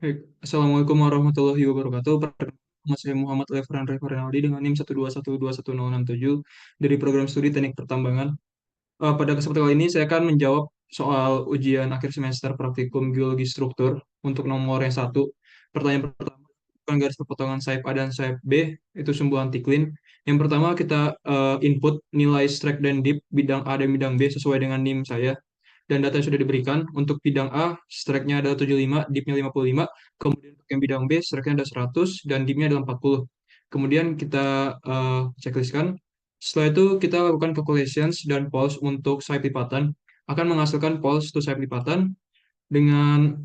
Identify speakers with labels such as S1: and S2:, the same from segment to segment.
S1: Baik. Assalamualaikum warahmatullahi wabarakatuh. Perkenalkan, nama saya Muhammad Lefran Referenaldi dengan NIM 121211067 dari program studi Teknik Pertambangan. Pada kesempatan kali ini saya akan menjawab soal ujian akhir semester praktikum geologi struktur untuk nomor yang satu. Pertanyaan pertama, bukan garis perpotongan sayap A dan sayap B, itu sumbu antiklin. Yang pertama kita input nilai strike dan dip bidang A dan bidang B sesuai dengan NIM saya. Dan data yang sudah diberikan, untuk bidang A, strike-nya ada 75, dip-nya 55. Kemudian untuk yang bidang B, strike-nya ada 100, dan dip-nya ada 40. Kemudian kita checklistkan. Setelah itu kita lakukan calculations dan pulse untuk sayap lipatan. Akan menghasilkan pulse to sayap lipatan dengan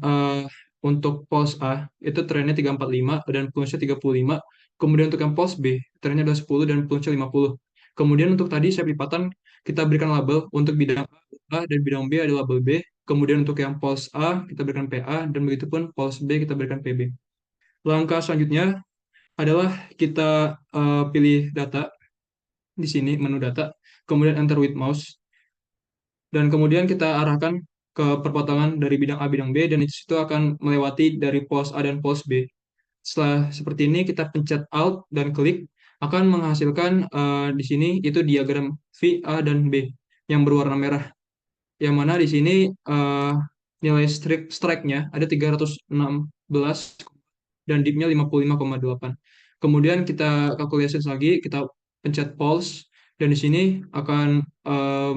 S1: untuk pulse A, itu trennya 345 dan pulse-nya 35. Kemudian untuk yang pulse B, trennya ada 10 dan pulse-nya 50. Kemudian untuk tadi sayap lipatan, kita berikan label untuk bidang A dan bidang B ada label B. Kemudian untuk yang pulse A, kita berikan PA, dan begitu pun pulse B, kita berikan PB. Langkah selanjutnya adalah kita pilih data di sini, menu data, kemudian enter with mouse, dan kemudian kita arahkan ke perpotongan dari bidang A bidang B, dan itu akan melewati dari pos A dan pos B. Setelah seperti ini kita pencet Alt dan klik, akan menghasilkan di sini itu diagram V, A, dan B yang berwarna merah. Yang mana di sini nilai strike-nya ada 316 dan dip-nya 55,8. Kemudian kita calculations lagi, kita pencet pulse, dan di sini akan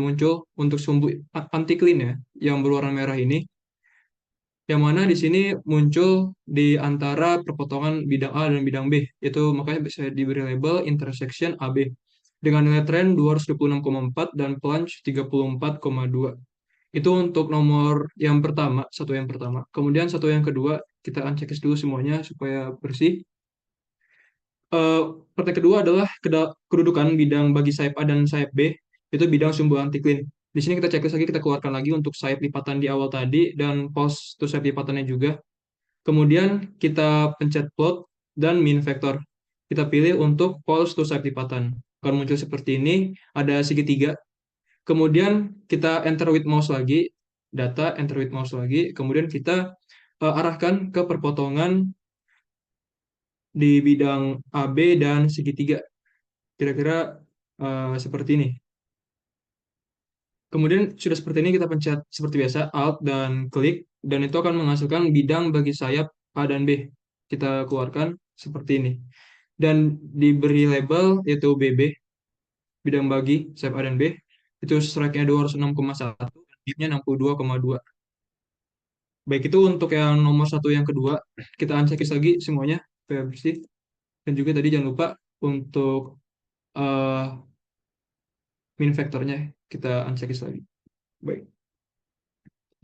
S1: muncul untuk sumbu anti clean ya, yang berwarna merah ini, yang mana di sini muncul di antara perpotongan bidang A dan bidang B. Itu makanya bisa diberi label intersection AB dengan nilai trend 226,4 dan plunge 34,2. Itu untuk nomor yang pertama, satu yang pertama. Kemudian satu yang kedua, kita uncheck dulu semuanya supaya bersih. Eh, Pertanyaan kedua adalah kedudukan bidang bagi sayap A dan sayap B, itu bidang sumbu antiklin. Di sini kita checklist lagi, kita keluarkan lagi untuk sayap lipatan di awal tadi, dan pos to sayap lipatannya juga. Kemudian kita pencet plot dan min vector. Kita pilih untuk pulse to sayap lipatan. Akan muncul seperti ini, ada segitiga. Kemudian kita enter with mouse lagi, data, enter with mouse lagi. Kemudian kita arahkan ke perpotongan di bidang AB dan segitiga. Kira-kira seperti ini. Kemudian sudah seperti ini kita pencet seperti biasa Alt dan klik, dan itu akan menghasilkan bidang bagi sayap A dan B. Kita keluarkan seperti ini. Dan diberi label yaitu BB, bidang bagi sayap A dan B. Itu strike-nya 206,1 dan dip-nya 62,2. Baik, itu untuk yang nomor satu yang kedua. Kita uncheck lagi semuanya supaya bersih. Dan juga tadi jangan lupa untuk eh, min vektornya kita uncheck lagi. Baik.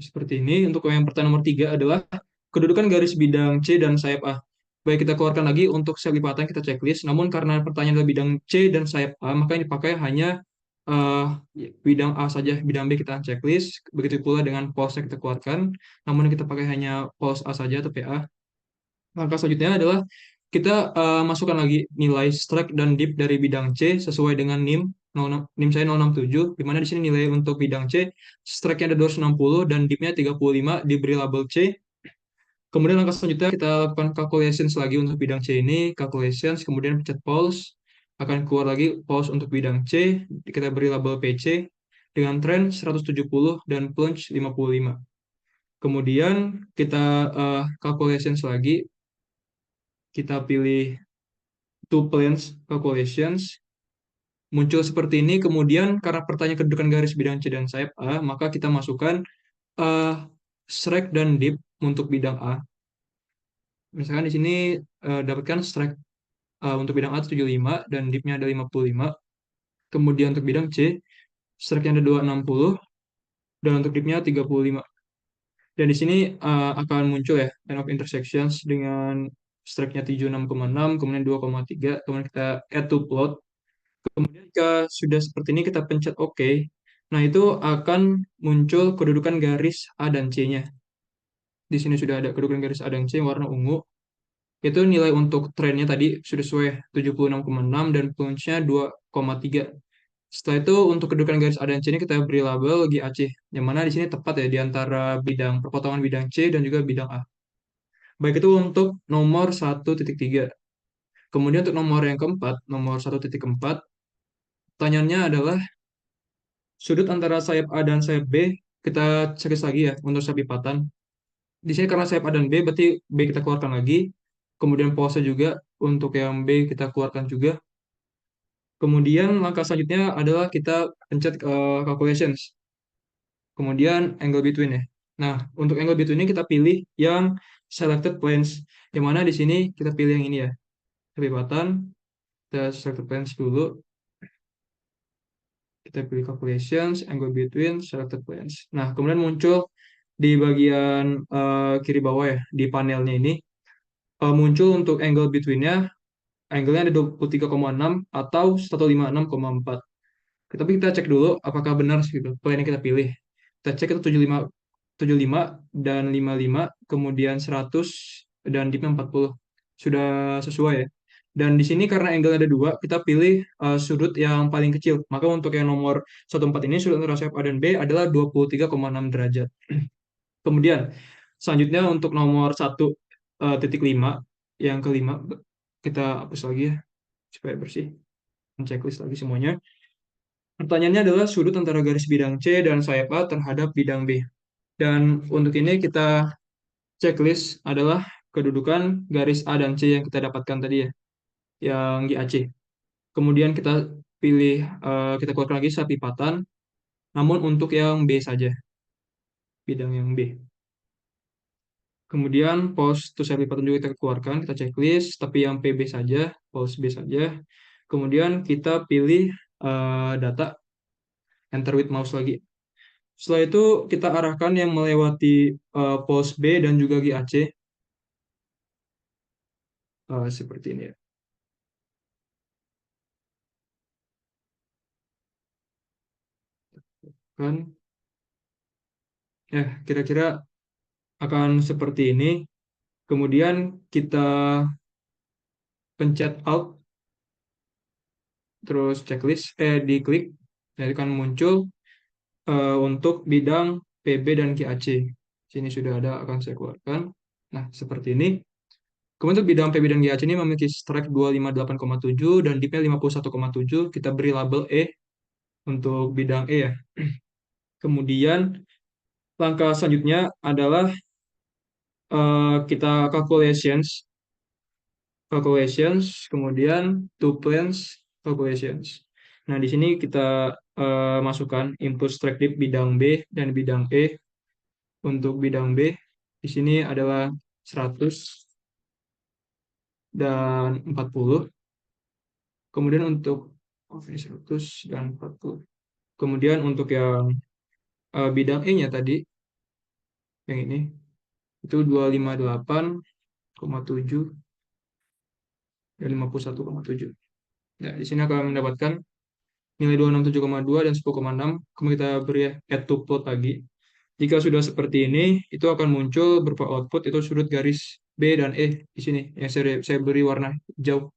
S1: Seperti ini. Untuk yang pertanyaan nomor tiga adalah kedudukan garis bidang C dan sayap A. Baik, kita keluarkan lagi untuk sayap lipatan kita checklist. Namun karena pertanyaan adalah bidang C dan sayap A, maka yang dipakai hanya eh, bidang A saja. Bidang B kita checklist. Begitu pula dengan pos yang kita keluarkan. Namun kita pakai hanya pos A saja atau PA. Langkah selanjutnya adalah kita masukkan lagi nilai strike dan dip dari bidang C sesuai dengan NIM. NIM saya 067, di mana di sini nilai untuk bidang C, strike-nya ada 260 dan dip-nya 35, diberi label C. Kemudian langkah selanjutnya kita lakukan calculations lagi untuk bidang C ini, calculations, kemudian pencet pulse, akan keluar lagi pulse untuk bidang C, kita beri label PC, dengan trend 170 dan plunge 55. Kemudian kita calculations lagi, kita pilih two planes calculations, muncul seperti ini. Kemudian karena pertanyaan kedudukan garis bidang C dan sayap A, maka kita masukkan uh, strike dan dip untuk bidang A. Misalkan di sini dapatkan strike untuk bidang A 75 dan dipnya ada 55. Kemudian untuk bidang C, strike-nya ada 260 dan untuk dipnya 35. Dan di sini akan muncul ya line of intersections dengan strike-nya 76,6, kemudian 2,3, kemudian kita add to plot. Kemudian jika sudah seperti ini kita pencet OK. Nah, itu akan muncul kedudukan garis A dan C-nya. Di sini sudah ada kedudukan garis A dan C warna ungu. Itu nilai untuk trennya tadi sudah sesuai 76,6 dan plunge-nya 2,3. Setelah itu untuk kedudukan garis A dan C ini kita beri label GAC, yang mana di sini tepat ya di antara bidang perpotongan bidang C dan juga bidang A. Baik itu untuk nomor 1.3. Kemudian untuk nomor yang keempat, nomor 1.4, pertanyaannya adalah sudut antara sayap A dan sayap B, kita cek lagi ya untuk sayap lipatan. Di sini karena sayap A dan B, berarti B kita keluarkan lagi. Kemudian pose juga untuk yang B kita keluarkan juga. Kemudian langkah selanjutnya adalah kita pencet calculations. Kemudian angle between ya. Nah, untuk angle between ini kita pilih yang selected planes. Yang mana di sini kita pilih yang ini ya. Kelipatan, kita selected planes dulu. Kita pilih calculations, angle between, selected planes. Nah, kemudian muncul di bagian kiri bawah ya, di panelnya ini, muncul untuk angle between-nya, angle-nya ada 23,6 atau 156,4. Tapi kita cek dulu apakah benar sih gitu, plan yang kita pilih. Kita cek itu 75 dan 55, kemudian 100 dan dipnya 40. Sudah sesuai ya. Dan di sini karena angle ada dua, kita pilih sudut yang paling kecil. Maka untuk yang nomor 14 ini sudut antara sayap A dan B adalah 23,6 derajat. Kemudian selanjutnya untuk nomor 1.5, yang kelima, kita hapus lagi ya supaya bersih. Checklist lagi semuanya. Pertanyaannya adalah sudut antara garis bidang C dan sayap A terhadap bidang B. Dan untuk ini kita checklist adalah kedudukan garis A dan C yang kita dapatkan tadi ya, yang GAC. Kemudian kita pilih, kita keluarkan lagi sapipatan, namun untuk yang B saja, bidang yang B. Kemudian pos to sapipatan juga kita keluarkan, kita checklist, tapi yang PB saja, pos B saja. Kemudian kita pilih data, enter with mouse lagi. Setelah itu kita arahkan yang melewati pos B dan juga GAC, seperti ini ya. Kan, ya kira-kira akan seperti ini. Kemudian kita pencet Alt, terus checklist, diklik, dan akan muncul untuk bidang PB dan GAC. Sini sudah ada, akan saya keluarkan. Nah, seperti ini. Kemudian untuk bidang PB dan GAC ini memiliki strike 258,7 dan dipnya 51,7. Kita beri label E untuk bidang E ya. Kemudian langkah selanjutnya adalah kita calculations, kemudian two planes calculations. Nah, di sini kita masukkan input strike dip bidang B dan bidang E. Untuk bidang B, di sini adalah 100 dan 40. Kemudian untuk 100 dan 40. Kemudian untuk yang bidang E-nya tadi, yang ini, itu 258,7 dan 51,7. Nah, di sini akan mendapatkan nilai 267,2 dan 10,6. Kemudian kita beri add to plot lagi. Jika sudah seperti ini, itu akan muncul berupa output, itu sudut garis B dan E di sini, yang saya beri warna hijau.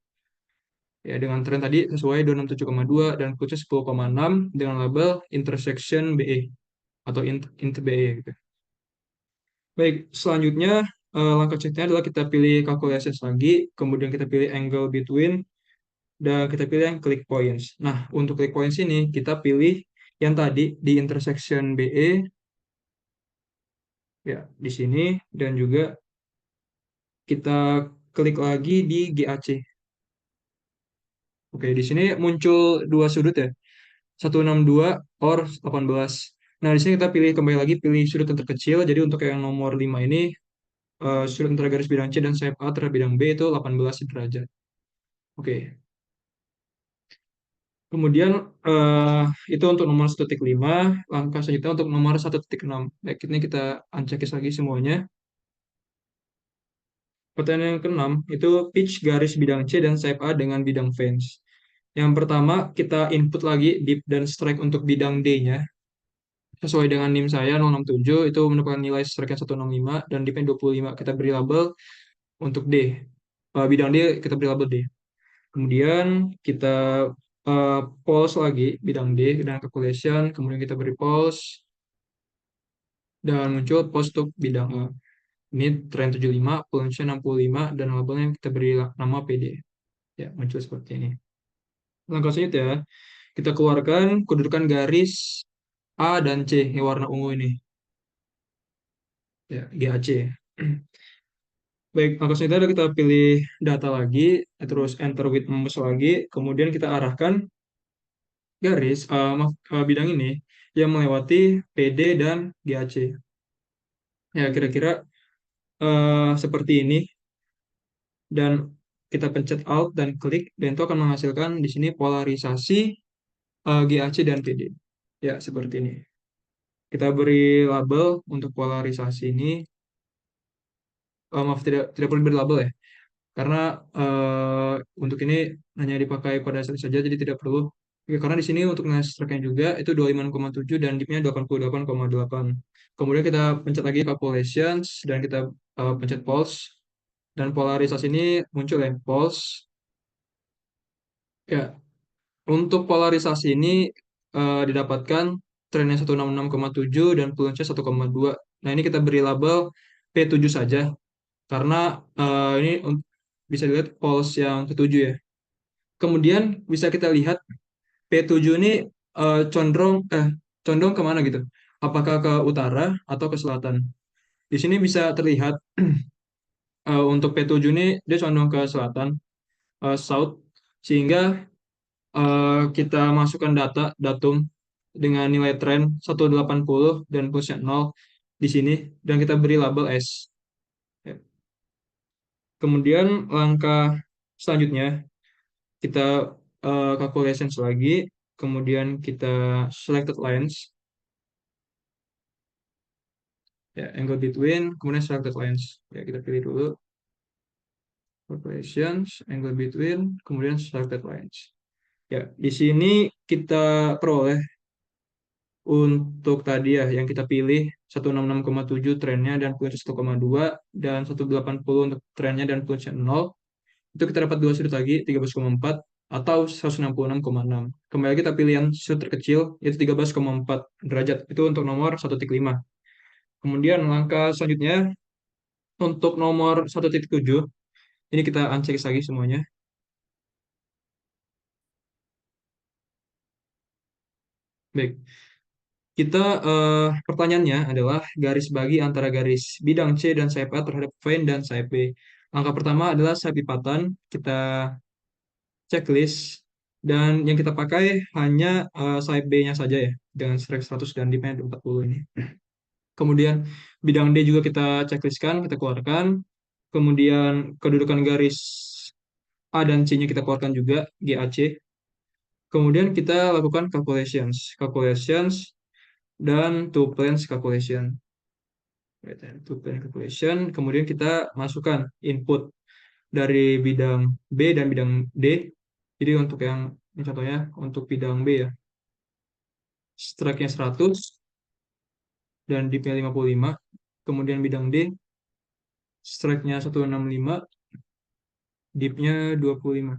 S1: Ya, dengan tren tadi sesuai 267,2 dan khusus 10,6 dengan label intersection BE atau int BE gitu. Baik, selanjutnya langkah selanjutnya adalah kita pilih calculations lagi, kemudian kita pilih angle between, dan kita pilih yang click points. Nah, untuk click points ini kita pilih yang tadi di intersection BE ya di sini, dan juga kita klik lagi di GAC. Oke, di sini muncul dua sudut ya. 162 or 18. Nah, di sini kita pilih kembali lagi pilih sudut yang terkecil. Jadi untuk yang nomor 5 ini sudut antara garis bidang C dan sayap A terhadap bidang B itu 18 derajat. Oke. Kemudian eh, itu untuk nomor 1.5. Langkah selanjutnya untuk nomor 1.6. Baik, ini kita uncheck lagi semuanya. Pertanyaan yang keenam itu pitch garis bidang C dan sayap A dengan bidang fans. Yang pertama kita input lagi dip dan strike untuk bidang D-nya. Sesuai dengan NIM saya 067 itu merupakan nilai strike 165 dan dipnya 25. Kita beri label untuk D. Bidang D kita beri label D. Kemudian kita pulse lagi bidang D dan calculation, kemudian kita beri pulse dan muncul pulse untuk bidang A. Ini tren 75, potential 65, dan labelnya kita beri nama PD. Ya, muncul seperti ini. Langkah selanjutnya, kita keluarkan kedudukan garis A dan C yang warna ungu ini. Ya, GAC. Baik, langkah selanjutnya adalah kita pilih data lagi, terus enter with mouse lagi, kemudian kita arahkan garis bidang ini yang melewati PD dan GAC. Ya, kira-kira seperti ini, dan kita pencet Alt dan klik, dan itu akan menghasilkan di sini polarisasi GAC dan PD. Ya, seperti ini. Kita beri label untuk polarisasi ini. Maaf, tidak perlu beri label ya, karena untuk ini hanya dipakai pada saat saja, jadi tidak perlu. Ya, karena di sini untuk nilai strike-nya juga itu 25,7 dan dip-nya 88,8. Kemudian kita pencet lagi calculations dan kita pencet pulse, dan polarisasi ini muncul ya, pulse. Ya, untuk polarisasi ini didapatkan trennya 166,7 dan puncaknya 1,2. Nah, ini kita beri label P7 saja, karena ini bisa dilihat pulse yang ketujuh ya. Kemudian bisa kita lihat P7 ini condong kemana gitu. Apakah ke utara atau ke selatan? Di sini bisa terlihat untuk P7 ini dia condong ke selatan, south, sehingga kita masukkan datum dengan nilai tren 180 dan plusnya 0 di sini, dan kita beri label S. Ya. Kemudian langkah selanjutnya kita calculations lagi, kemudian kita selected lines, ya, angle between, kemudian selected lines. Ya, kita pilih dulu calculations, angle between, kemudian selected lines. Ya, di sini kita peroleh untuk tadi ya yang kita pilih 166,7 trennya dan puncak 1,2, dan 180 untuk trennya dan puncak 0. Itu kita dapat dua sudut lagi, 13,4 atau 166,6. Kembali kita pilih yang sudut terkecil, yaitu 13,4 derajat. Itu untuk nomor 1,5. Kemudian langkah selanjutnya, untuk nomor 1,7, ini kita uncheck lagi semuanya. Baik, kita pertanyaannya adalah garis bagi antara garis bidang C dan side A terhadap vein dan side B. Langkah pertama adalah side lipatan, kita checklist, dan yang kita pakai hanya side B-nya saja ya, dengan strike 100 dan dip-nya 40 ini. Kemudian bidang D juga kita checklistkan, kita keluarkan. Kemudian kedudukan garis A dan C-nya kita keluarkan juga, GAC. Kemudian kita lakukan calculations, dan two planes calculation. Right, two plane calculation. Kemudian kita masukkan input dari bidang B dan bidang D. Jadi untuk yang ini contohnya untuk bidang B ya, strike-nya 100 dan dip-nya 55. Kemudian bidang D, strike-nya 165, dip-nya 25.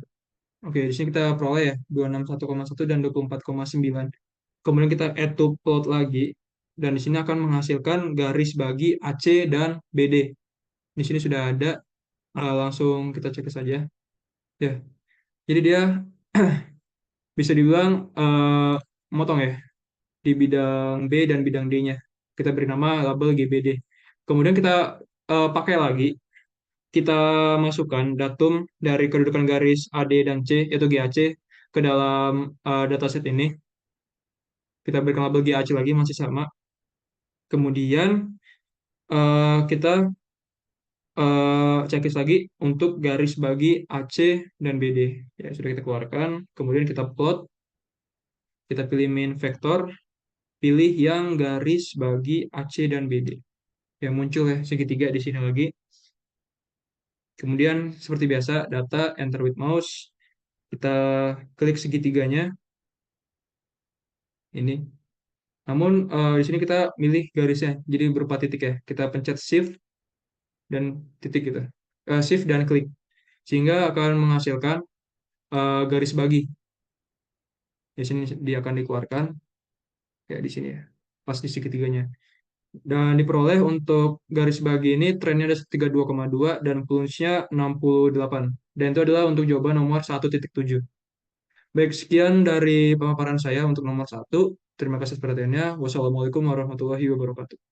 S1: Oke, di sini kita peroleh ya 261,1 dan 24,9. Kemudian kita add to plot lagi, dan di sini akan menghasilkan garis bagi AC dan BD. Di sini sudah ada, langsung kita cek saja. Ya, jadi dia bisa dibilang motong ya di bidang B dan bidang D-nya. Kita beri nama label GBD. Kemudian kita pakai lagi, kita masukkan datum dari kedudukan garis AD dan C, yaitu GAC, ke dalam dataset ini. Kita berikan label GAC lagi, masih sama. Kemudian kita checklist lagi untuk garis bagi AC dan BD. Ya, sudah kita keluarkan. Kemudian kita plot, kita pilih main vector, pilih yang garis bagi AC dan BD. Ya, muncul ya segitiga di sini lagi. Kemudian seperti biasa, data, enter with mouse. Kita klik segitiganya. Ini. Namun di sini kita milih garisnya, jadi berupa titik ya. Kita pencet shift dan titik gitu. Shift dan klik. Sehingga akan menghasilkan garis bagi. Di sini dia akan dikeluarkan kayak di sini ya. Pas di segitiganya. Dan diperoleh untuk garis bagi ini trennya ada 32,2 dan plunge-nya 68. Dan itu adalah untuk jawaban nomor 1.7. Baik, sekian dari pemaparan saya untuk nomor 1. Terima kasih perhatiannya. Wassalamualaikum warahmatullahi wabarakatuh.